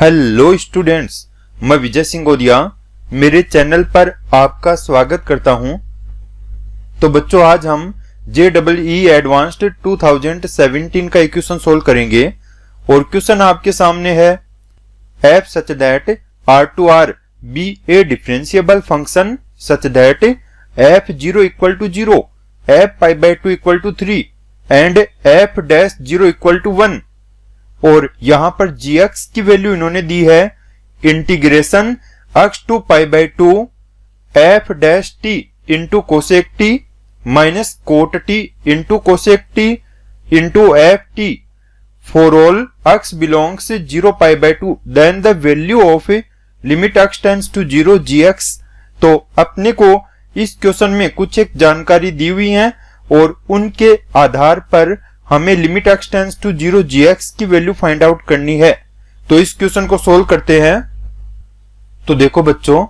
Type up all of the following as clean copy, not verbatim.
Hello students, मैं विजय सिंह गोदिया मेरे चैनल पर आपका स्वागत करता हूं। तो बच्चों, आज हम JEE एडवांस्ड 2017 का इक्वेशन सोल्व करेंगे और क्वेश्चन आपके सामने है f such that R2R be a differentiable function such that f0 equal to 0, f pi by 2 equal to 3 and f dash 0 equal to 1। और यहां पर gx की वैल्यू इन्होंने दी है integration x to pi by 2 f dash t into cosec t minus cot t into cosec t into f t for all x belongs 0 pi by 2 then the value of limit x tends to 0 gx। तो अपने को इस question में कुछ एक जानकारी दी हुई है और उनके आधार पर हमें limit x tends to 0 gx की वैल्यू फाइंड आउट करनी है। तो इस क्वेश्चन को सोल्व करते हैं। तो देखो बच्चों,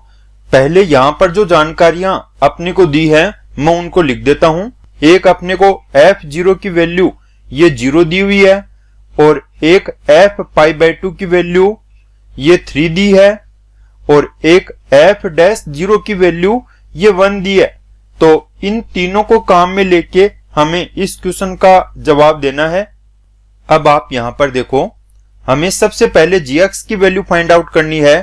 पहले यहां पर जो जानकारियां अपने को दी है मैं उनको लिख देता हूं। एक अपने को f0 की वैल्यू ये 0 दी हुई है और एक f पाई बाई 2 की वैल्यू ये 3 दी है और एक f डैश 0 की वैल्यू ये 1 दी है। तो इन तीनों को काम में लेके हमें इस क्वेश्चन का जवाब देना है। अब आप यहां पर देखो, हमें सबसे पहले gx की वैल्यू फाइंड आउट करनी है।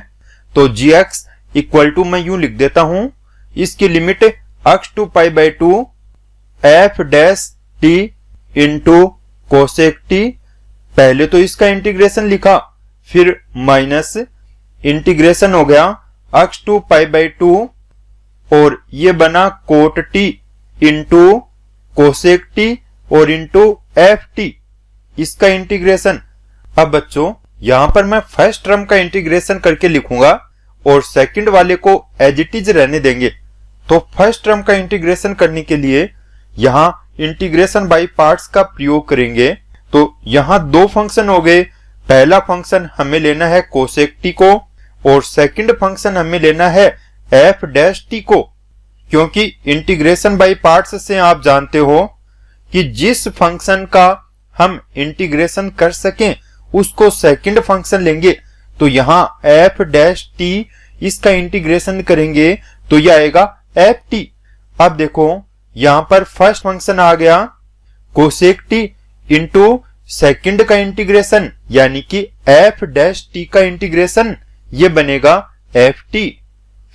तो gx इक्वल टू मैं यूं लिख देता हूं, इसकी limit x to pi by 2 f dash t into cosec t। पहले तो इसका इंटीग्रेशन लिखा, फिर माइनस इंटीग्रेशन हो गया x टू पाई बाई 2 और ये बना cot t into cosec t और इंटू एफ टी, इसका इंटीग्रेशन। अब बच्चों, यहां पर मैं फर्स्ट टर्म का इंटीग्रेशन करके लिखूंगा और सेकंड वाले को एज इट इज रहने देंगे। तो फर्स्ट टर्म का इंटीग्रेशन करने के लिए यहां इंटीग्रेशन बाय पार्ट्स का प्रयोग करेंगे। तो यहां दो फंक्शन हो गए। पहला फंक्शन हमें लेना है कोसेक टी को और सेकंड फंक्शन हमें लेना है एफ डैश टी को, क्योंकि इंटीग्रेशन बाय पार्ट्स से आप जानते हो कि जिस फंक्शन का हम इंटीग्रेशन कर सकें उसको सेकंड फंक्शन लेंगे। तो यहां f डैश t इसका इंटीग्रेशन करेंगे तो यह आएगा एफ टी। अब देखो, यहां पर फर्स्ट फंक्शन आ गया कोसेक t इंटू सेकंड का इंटीग्रेशन यानी कि f डैश t का इंटीग्रेशन ये बनेगा एफ टी,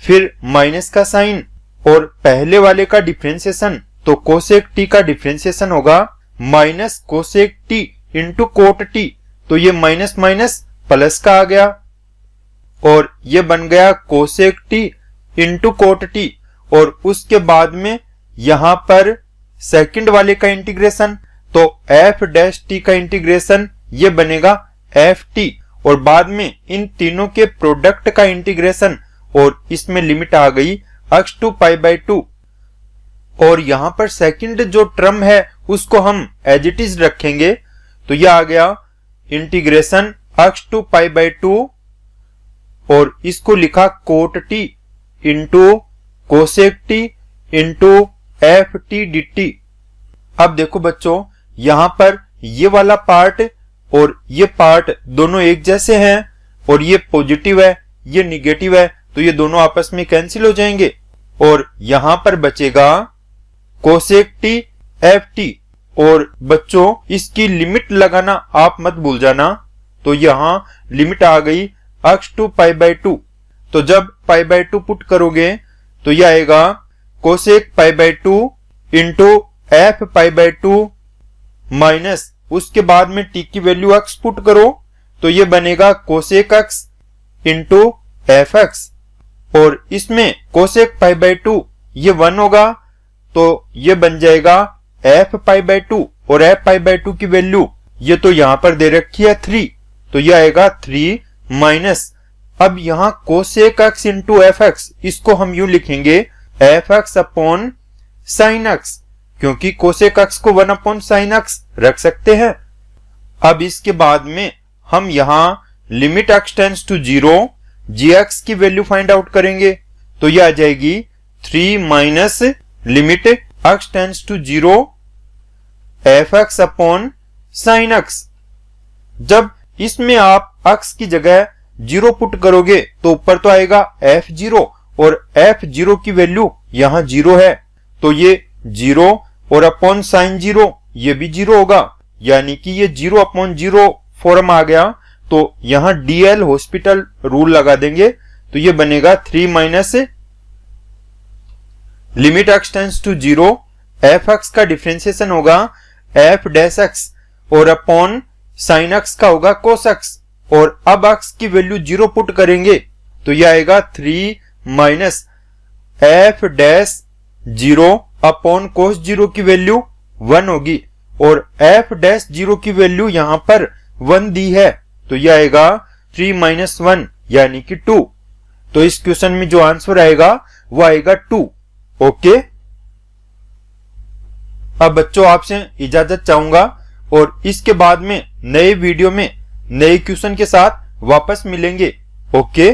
फिर माइनस का साइन और पहले वाले का डिफरेंशिएशन। तो कोसेक टी का डिफरेंशिएशन होगा minus cosec t into coat T. तो ये माइनस माइनस प्लस का आ गया और ये बन गया cosec t into coat T. और उसके बाद में यहां पर सेकंड वाले का इंटीग्रेशन, तो एफ डैश टी का इंटीग्रेशन ये बनेगा एफ टी और बाद में इन तीनों के प्रोडक्ट का इंटीग्रेशन और इसमें लिमिट आ गई x टू पाई बाई 2 और यहां पर सेकंड जो टर्म है उसको हम एज इट इज रखेंगे। तो यह आ गया integration x to pi by 2 और इसको लिखा cot t into cosec t into f t d t. अब देखो बच्चों, यहां पर ये वाला पार्ट और ये पार्ट दोनों एक जैसे हैं और ये पॉजिटिव है ये निगेटिव है, तो ये दोनों आपस में कैंसिल हो जाएंगे और यहां पर बचेगा कोसेक टी एफ टी। और बच्चों, इसकी लिमिट लगाना आप मत भूल जाना। तो यहां लिमिट आ गई x टू पाई बाई 2। तो जब पाई बाई 2 पुट करोगे तो यह आएगा cosec pi by 2 into F pi by 2 minus उसके बाद में t की वैल्यू x पुट करो तो यह बनेगा cosec x into F x और इसमें कोसेक पाई बाई 2 ये 1 होगा तो ये बन जाएगा एफ पाई बाई 2 और एफ पाई बाई 2 की वैल्यू ये तो यहां पर दे रखी है 3, तो ये आएगा 3 माइनस। अब यहां cosec x into F x इसको हम यूं लिखेंगे F x upon sine x, क्योंकि कोसेक एक्स को 1 अपॉन साइन एक्स रख सकते हैं। अब इसके बाद में हम यहां limit x tends to 0 gx की वैल्यू फाइंड आउट करेंगे। तो यह आ जाएगी 3 minus limit x tends to 0 f x upon sine x. जब इसमें आप x की जगह जीरो पुट करोगे तो ऊपर तो आएगा F0 और F0 की वैल्यू यहां जीरो है, तो ये जीरो और अपॉन साइन जीरो ये भी जीरो होगा, यानी कि ये जीरो अपॉन जीरो फॉर्म आ गया। तो यहां DL हॉस्पिटल रूल लगा देंगे, तो ये बनेगा 3 minus limit x tends to zero, fx का डिफरेंशिएशन होगा f डैश x और अपॉन साइन x का होगा cos x, और अब x की वैल्यू जीरो पुट करेंगे तो ये आएगा 3 minus f dash zero upon cos zero की वैल्यू 1 होगी, और f डैश जीरो की वैल्यू यहां पर 1 दी है, तो यह आएगा 3 माइनस 1 यानी कि 2। तो इस क्वेश्चन में जो आंसर आएगा वो आएगा 2। ओके, अब बच्चों आपसे इजाजत चाहूंगा और इसके बाद में नए वीडियो में नए क्वेश्चन के साथ वापस मिलेंगे। ओके।